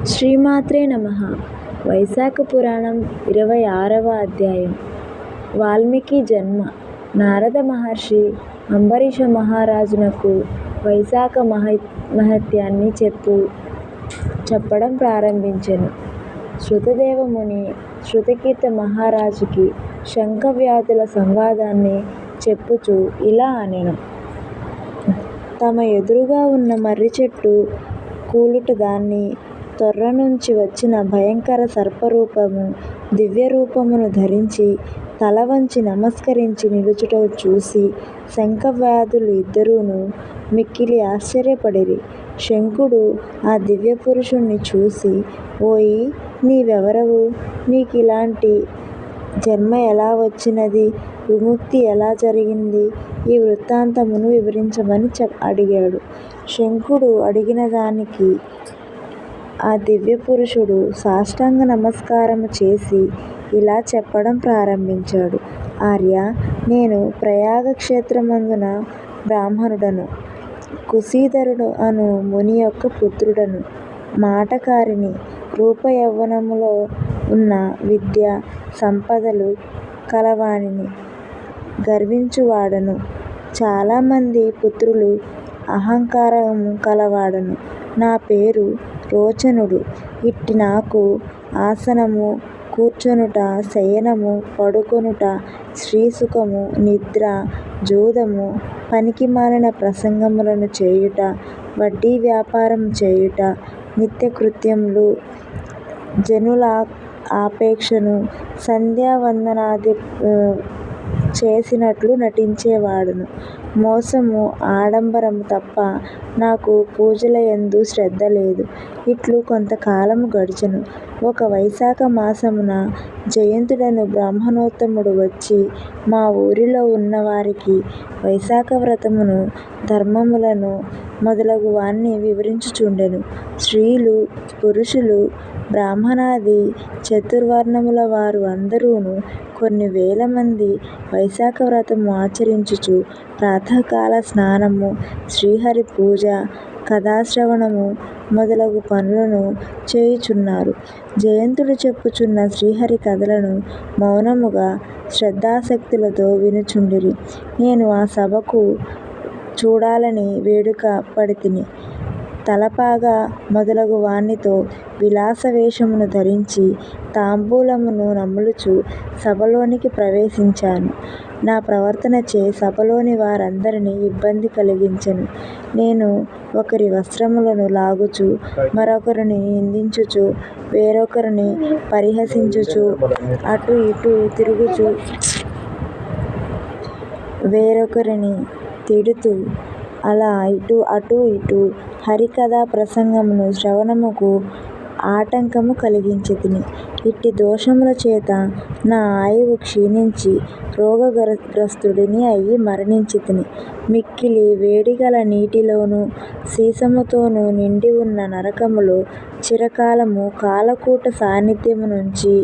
శ్రీమాత్రే నమః. వైశాఖ పురాణం 26వ అధ్యాయం. వాల్మీకి జన్మ. నారద మహర్షి అంబరీష మహారాజునకు వైశాఖ మహత్యాన్ని చెప్పడం ప్రారంభించెను. శృతదేవ ముని శృతకీర్త మహారాజుకి శంఖవ్యాధుల సంవాదాన్ని చెప్పుచూ ఇలా అనెను. తమ ఎదురుగా ఉన్న మర్రి చెట్టు కూలుట, దాన్ని తొర్ర నుంచి వచ్చిన భయంకర సర్పరూపము దివ్యరూపమును ధరించి తల వంచి నమస్కరించి నిలుచుట చూసి శంఖవ్యాధులు ఇద్దరును మిక్కిలి ఆశ్చర్యపడిరి. శంఖుడు ఆ దివ్యపురుషుణ్ణి చూసి, ఓయి, నీవెవరవు? నీకిలాంటి జన్మ ఎలా వచ్చినది? విముక్తి ఎలా జరిగింది? ఈ వృత్తాంతమును వివరించమని అడిగాడు. శంఖుడు అడిగిన దానికి ఆ దివ్యపురుషుడు సాష్టాంగ నమస్కారము చేసి ఇలా చెప్పడం ప్రారంభించాడు. ఆర్యా, నేను ప్రయాగ క్షేత్రమందున బ్రాహ్మణుడను. కుశీధరుడు అను ముని యొక్క పుత్రుడను. మాటకారిని. రూపయౌవనములో ఉన్న విద్య సంపదలు కలవానిని. గర్వించువాడను. చాలామంది పుత్రులు అహంకారము కలవాడను. నా పేరు రోచనుడు. ఇట్టి నాకు ఆసనము, కూర్చొనుట, శయనము, పడుకొనుట, స్త్రీసుఖము, నిద్ర, జూదము, పనికిమాలిన ప్రసంగములను చేయుట, వడ్డీ వ్యాపారము చేయుట, నిత్యకృత్యములు, జనుల ఆపేక్షను, సంధ్యావందనాది చేసినట్లు నటించేవాడను. మోసము, ఆడంబరము తప్ప నాకు పూజలయందు శ్రద్ధ లేదు. ఇట్లు కొంతకాలము గడిచెను. ఒక వైశాఖ మాసమున జయంతుడను బ్రాహ్మణోత్తముడు వచ్చి మా ఊరిలో ఉన్న వారికి వైశాఖ వ్రతమును, ధర్మములను మొదలగు వాన్ని వివరించుచుండెను. స్త్రీలు, పురుషులు, బ్రాహ్మణాది చతుర్వర్ణముల వారు అందరూను కొన్ని వేల మంది వైశాఖ వ్రతము ఆచరించుచు ప్రాతఃకాల స్నానము, శ్రీహరి పూజ, కథాశ్రవణము మొదలగు పనులను చేయుచున్నారు. జయంతుడు చెప్పుచున్న శ్రీహరి కథలను మౌనముగా శ్రద్ధాసక్తులతో వినుచుండిరి. నేను ఆ సభకు చూడాలని వేడుక పడితిని. తలపాగా మొదలగు వానితో విలాస వేషమును ధరించి తాంబూలమును నములుచు సభలోనికి ప్రవేశించాను. నా ప్రవర్తనచే సభలోని వారందరినీ ఇబ్బంది కలిగించెను. నేను ఒకరి వస్త్రములను లాగుచు, మరొకరిని నిందించుచు, వేరొకరిని పరిహసించుచు, అటు ఇటు తిరుగుచు, వేరొకరిని తిడుతూ, అలా అటు ఇటు హరికథా ప్రసంగమును శ్రవణముకు ఆటంకము కలిగించితిని. ఇట్టి దోషముల చేత నా ఆయువు క్షీణించి రోగగ్రస్తుడిని అయి మరణించితిని. మిక్కిలి వేడిగల నీటిలోను సీసముతోనూ నిండి ఉన్న నరకములో చిరకాలము కాలకూట సాన్నిధ్యము నుంచి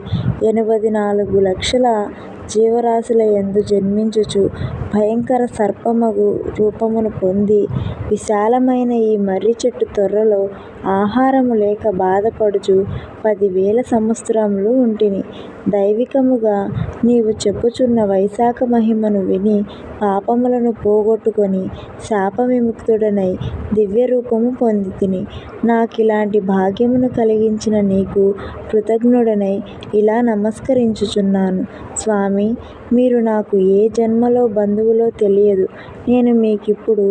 84 లక్షల జీవరాశులయందు జన్మించుచు భయంకర సర్పమగు రూపమును పొంది విశాలమైన ఈ మర్రి చెట్టు తొర్రలో ఆహారము లేక బాధపడుచు 10,000 సంవత్సరములు ఉంటిని. దైవికముగా నీవు చెప్పుచున్న వైశాఖ మహిమను విని పాపములను పోగొట్టుకొని శాప విముక్తుడనై దివ్యరూపము పొందితిని. నాకిలాంటి భాగ్యమును కలిగించిన నీకు కృతజ్ఞుడనై ఇలా నమస్కరించుచున్నాను. స్వామీ, మీరు నాకు ఏ జన్మలో బంధువులో తెలియదు. నేను మీకిప్పుడు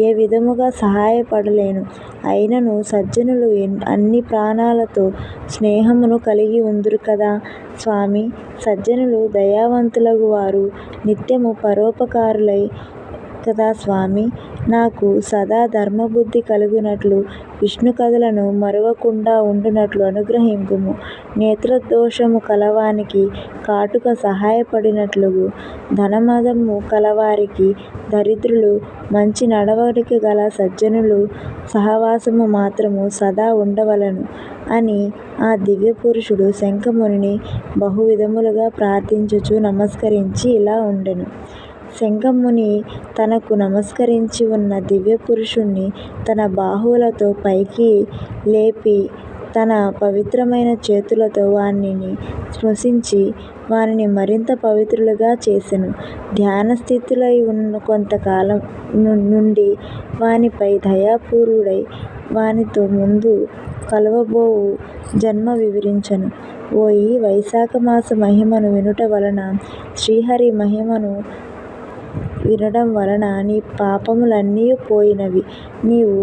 ఏ విధముగా సహాయపడలేను. అయినను సజ్జనులు అన్ని ప్రాణులతో స్నేహమును కలిగి ఉందురు కదా స్వామీ. సజ్జనులు దయావంతులగు వారు నిత్యము పరోపకారులై కదా స్వామీ. నాకు సదా ధర్మబుద్ధి కలుగునట్లు, విష్ణు కథలను మరువకుండా ఉండునట్లు అనుగ్రహింపుము. నేత్రదోషము కలవానికి కాటుక సహాయపడినట్లుగు, ధనమదము కలవారికి దరిద్రులు, మంచి నడవడిక గల సజ్జనులు సహవాసము మాత్రము సదా ఉండవలెను అని ఆ దివ్యపురుషుడు శంఖమునిని బహువిధములుగా ప్రార్థించుచు నమస్కరించి ఇలా ఉండెను. శంఖముని తనకు నమస్కరించి ఉన్న దివ్యపురుషుణ్ణి తన బాహువులతో పైకి లేపి తన పవిత్రమైన చేతులతో వానిని స్పృశించి వానిని మరింత పవిత్రులుగా చేసెను. ధ్యాన స్థితులై ఉన్న కొంతకాలం నుండి వానిపై దయాపూర్వుడై వానితో ముందు కలుగబోవు జన్మ వివరించెను. ఓయి వైశాఖమాస మహిమను వినుట వలన శ్రీహరి మహిమను వినడం వలన నీ పాపములన్నీయు పోయినవి. నీవు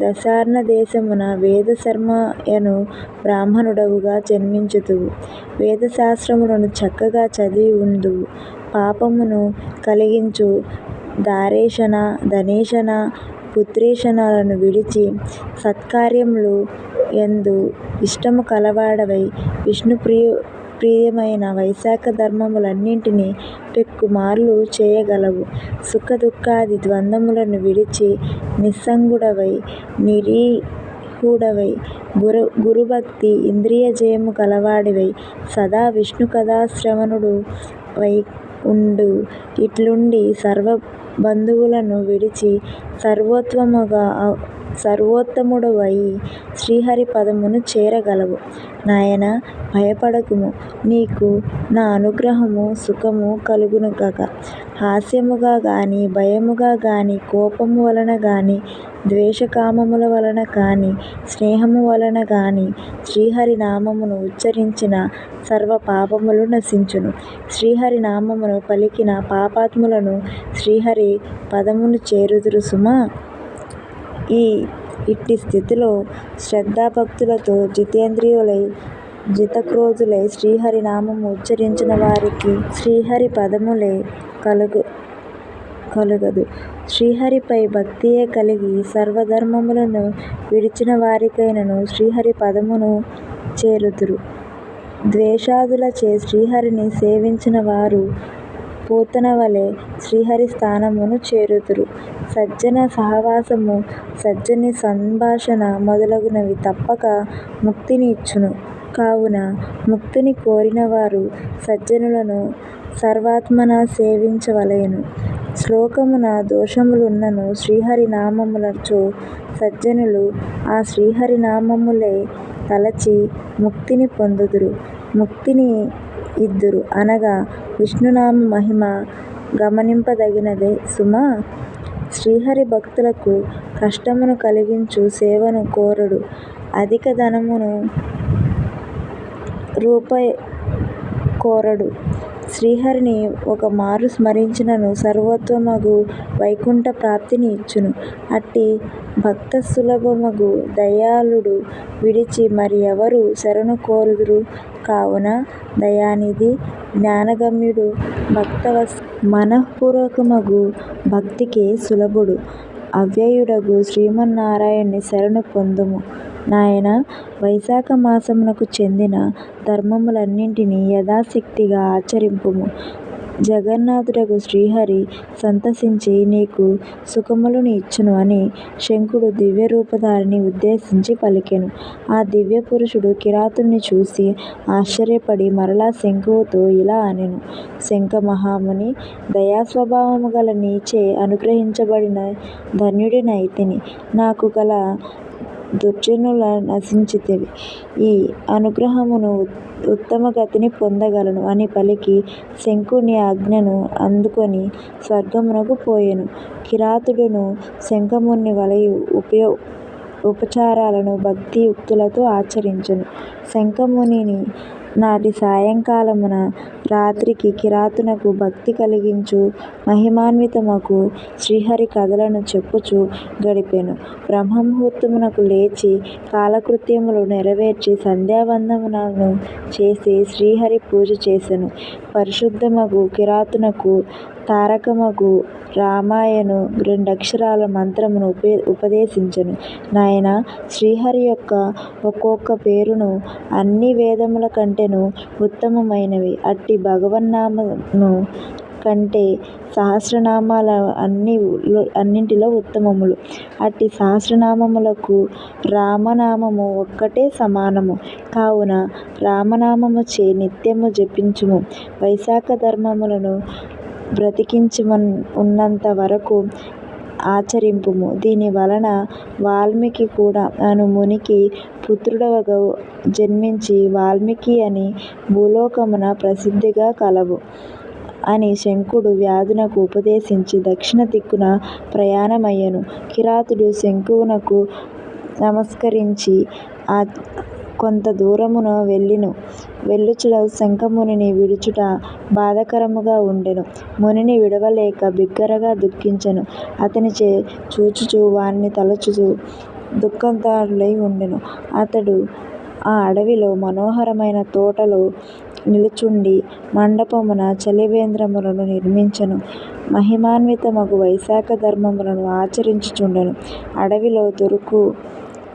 దశార్ణ దేశమున వేదశర్మయను బ్రాహ్మణుడవుగా జన్మించుదువు. వేదశాస్త్రములను చక్కగా చదివి ఉందువు. పాపమును కలిగించు దారేషణ, ధనేషణ, పుత్రేషణలను విడిచి సత్కార్యముల యందు ఇష్టము కలవాడవై విష్ణుప్రియమైన వైశాఖ ధర్మములన్నిటినీ పెక్కుమార్లు చేయగలవు. సుఖ దుఃఖాది ద్వంద్వములను విడిచి నిస్సంగుడవై నిరీహుడవై గురుభక్తి ఇంద్రియజయము కలవాడవై సదా విష్ణుకథా శ్రవణుడవై ఉండు. ఇట్లుండి సర్వబంధువులను విడిచి సర్వోత్తముడవయి శ్రీహరి పదమును చేరగలవు. నాయనా భయపడకుము. నీకు నా అనుగ్రహము సుఖము కలుగునుగాక. హాస్యముగా గాని, భయముగా గాని, కోపము వలన గాని, ద్వేషకామముల వలన గాని, స్నేహము వలన గాని శ్రీహరి నామమును ఉచ్చరించిన సర్వ పాపములు నశించును. శ్రీహరి నామమును పలికిన పాపాత్ములను శ్రీహరి పదమును చేరుదురు సుమా. ఇట్టి స్థితిలో శ్రద్ధాభక్తులతో జితేంద్రియులై జితక్రోధులై శ్రీహరి నామము ఉచ్చరించిన వారికి శ్రీహరి పదములే కలుగదు. శ్రీహరిపై భక్తియే కలిగి సర్వధర్మములను విడిచిన వారికైనను శ్రీహరి పదమును చేరుదురు. ద్వేషాదులచే శ్రీహరిని సేవించిన వారు పూతనవలె శ్రీహరి స్థానమును చేరుదురు. సజ్జన సహవాసము, సజ్జనుని సంభాషణ మొదలగునవి తప్పక ముక్తిని ఇచ్చును. కావున ముక్తిని కోరినవారు సజ్జనులను సర్వాత్మనా సేవించవలెను. శ్లోకమున దోషములున్నను శ్రీహరి నామములచో సజ్జనులు ఆ శ్రీహరి నామములే తలచి ముక్తిని పొందుదురు. ముక్తిని ఇద్దురు అనగా విష్ణునామ మహిమ గమనింపదగినదే సుమా. శ్రీహరి భక్తులకు కష్టమును కలిగించు సేవను కోరడు. అధిక ధనమును కోరడు. శ్రీహరిని ఒక మారు స్మరించినను సర్వోత్తమగు వైకుంఠ ప్రాప్తిని ఇచ్చును. అట్టి భక్తసులభమగు దయాళుడు విడిచి మరి ఎవరు శరణు కోరుదురు. కావున దయానిధి, జ్ఞానగమ్యుడు, భక్తవత్సలుడు, మనఃపూర్వకమగు భక్తికే సులభుడు, అవ్యయుడగు శ్రీమన్నారాయణుని శరణు పొందుము. నాయనా వైశాఖ మాసమునకు చెందిన ధర్మములన్నిటినీ యథాశక్తిగా ఆచరింపుము. జగన్నాథుడగు శ్రీహరి సంతసించి నీకు సుఖములను ఇచ్చును అని శంఖుడు దివ్యరూపధారిని ఉద్దేశించి పలికెను. ఆ దివ్యపురుషుడు కిరాతుని చూసి ఆశ్చర్యపడి మరలా శంఖువుతో ఇలా అనెను. శంఖమహాముని, దయాస్వభావము గల నీచే అనుగ్రహించబడిన ధన్యుడినైతిని. నాకు గల దుర్జనుల నశించితివి. ఈ అనుగ్రహమును ఉత్తమగతిని పొందగలను అని పలికి శంఖుని ఆజ్ఞను అందుకొని స్వర్గమునకు పోయెను. కిరాతుడును శంఖముని వలె ఉపచారాలను భక్తియుక్తులతో ఆచరించెను. శంఖముని నాటి సాయంకాలమున రాత్రికి కిరాతునకు భక్తి కలిగించు మహిమాన్వితమగు శ్రీహరి కథలను చెప్పుచూ గడిపెను. బ్రహ్మముహూర్తమునకు లేచి కాలకృత్యములు నెరవేర్చి సంధ్యావందనమును చేసి శ్రీహరి పూజ చేసెను. పరిశుద్ధమగు కిరాతునకు తారకమగు రామాయను 2 అక్షరాల మంత్రమును ఉపదేశించెను. నాయనా శ్రీహరి యొక్క ఒక్కొక్క పేరును అన్ని వేదముల కంటెను ఉత్తమమైనవి. అట్టి భగవన్నామము కంటే సహస్రనామాలు అన్నింటిలో ఉత్తమములు. అట్టి సహస్రనామములకు రామనామము ఒక్కటే సమానము. కావున రామనామముచే నిత్యము జపించుము. వైశాఖ ధర్మములను బ్రతికించి ఉన్నంత వరకు ఆచరింపుము. దీని వలన వాల్మీకి కూడా అను మునికి పుత్రుడవగవు. జన్మించి వాల్మీకి అని భూలోకమున ప్రసిద్ధిగా కలవు అని శంఖుడు వ్యాధునకు ఉపదేశించి దక్షిణ దిక్కున ప్రయాణమయ్యెను. కిరాతుడు శంఖువునకు నమస్కరించి కొంత దూరమున వెళ్ళెను. వెళ్ళుచు శంఖమునిని విడుచుట బాధాకరముగా ఉండెను. మునిని విడువలేక బిగ్గరగా దుఃఖించెను. అతనిచే చూచుచు వానిని తలచుచు దుఃఖాంతుడై ఉండెను. అతడు ఆ అడవిలో మనోహరమైన తోటలో నిలుచుండి మండపమున చలివేంద్రములను నిర్మించెను. మహిమాన్వితమగు వైశాఖ ధర్మములను ఆచరించుచుండెను. అడవిలో దొరకు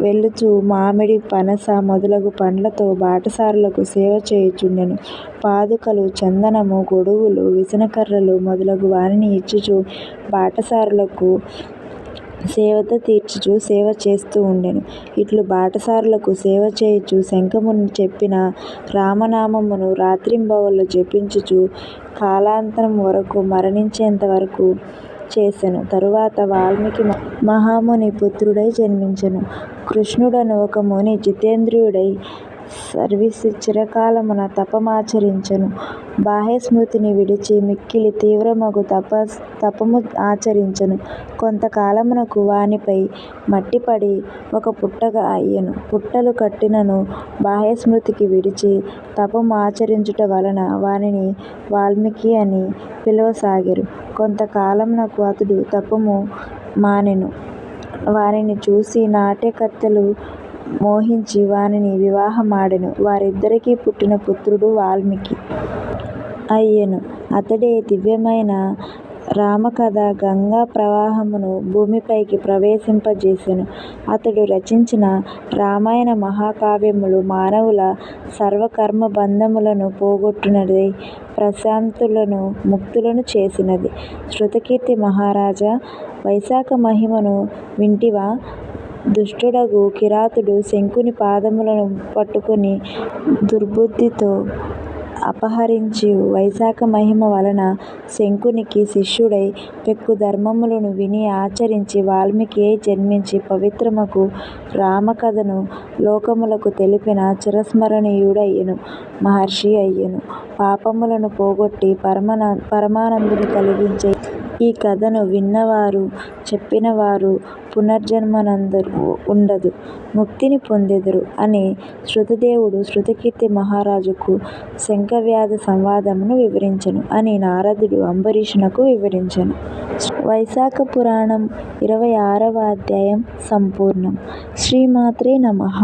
వెళ్ళుచు మామిడి, పనస మొదలగు పండ్లతో బాటసారులకు సేవ చేయుచుండెను. పాదుకలు, చందనము, గొడుగులు, విసనకర్రలు మొదలగు వానిని ఇచ్చుచు బాటసారులకు సేవత తీర్చుచు సేవ చేస్తూ ఉండెను. ఇట్లు బాటసారులకు సేవ చేయుచు శంఖముని చెప్పిన రామనామమును రాత్రింబవళ్ళు జపించుచు కాలాంతము వరకు మరణించేంత వరకు చేసెను. తరువాత వాల్మీకి మహాముని పుత్రుడై జన్మించెను. కృష్ణుడను ఒక ముని జితేంద్రియుడై చిరకాలమున తపమాచరించెను. బాహ్యస్మృతిని విడిచి మిక్కిలి తీవ్రమగు తపము ఆచరించెను. కొంతకాలమునకు వానిపై మట్టిపడి ఒక పుట్టగా అయ్యెను. పుట్టలు కట్టినను బాహ్యస్మృతికి విడిచి తపము ఆచరించుట వలన వానిని వాల్మీకి అని పిలువసాగిరి. కొంతకాలమునకు అతడు తపము మానెను. వానిని చూసి నాట్యకత్తెలు మోహించి వానిని వివాహమాడెను. వారిద్దరికీ పుట్టిన పుత్రుడు వాల్మీకి అయ్యెను. అతడే దివ్యమైన రామకథ గంగా ప్రవాహమును భూమిపైకి ప్రవేశింపజేసెను. అతడు రచించిన రామాయణ మహాకావ్యములు మానవుల సర్వకర్మబంధములను పోగొట్టునదై ప్రశాంతులను, ముక్తులను చేసినది. శృతకీర్తి మహారాజా, వైశాఖ మహిమను వింటివా? దుష్టుడగు కిరాతుడు శంఖుని పాదములను పట్టుకొని దుర్బుద్ధితో అపహరించి వైశాఖ మహిమ వలన శంఖునికి శిష్యుడై పెక్కు ధర్మములను విని ఆచరించి వాల్మీకి అయి జన్మించి పవిత్రమగు రామకథను లోకములకు తెలిపిన చిరస్మరణీయుడయ్యెను మహర్షి అయ్యెను. పాపములను పోగొట్టి పరమానందమును కలిగించే ఈ కథను విన్నవారు, చెప్పినవారు పునర్జన్మనందరు ఉండదు, ముక్తిని పొందెదరు అని శృతదేవుడు శృతకీర్తి మహారాజుకు శంఖవ్యాధ సంవాదమును వివరించెను అని నారదుడు అంబరీషునకు వివరించెను. వైశాఖ పురాణం 26వ అధ్యాయం సంపూర్ణం. శ్రీమాత్రే నమః.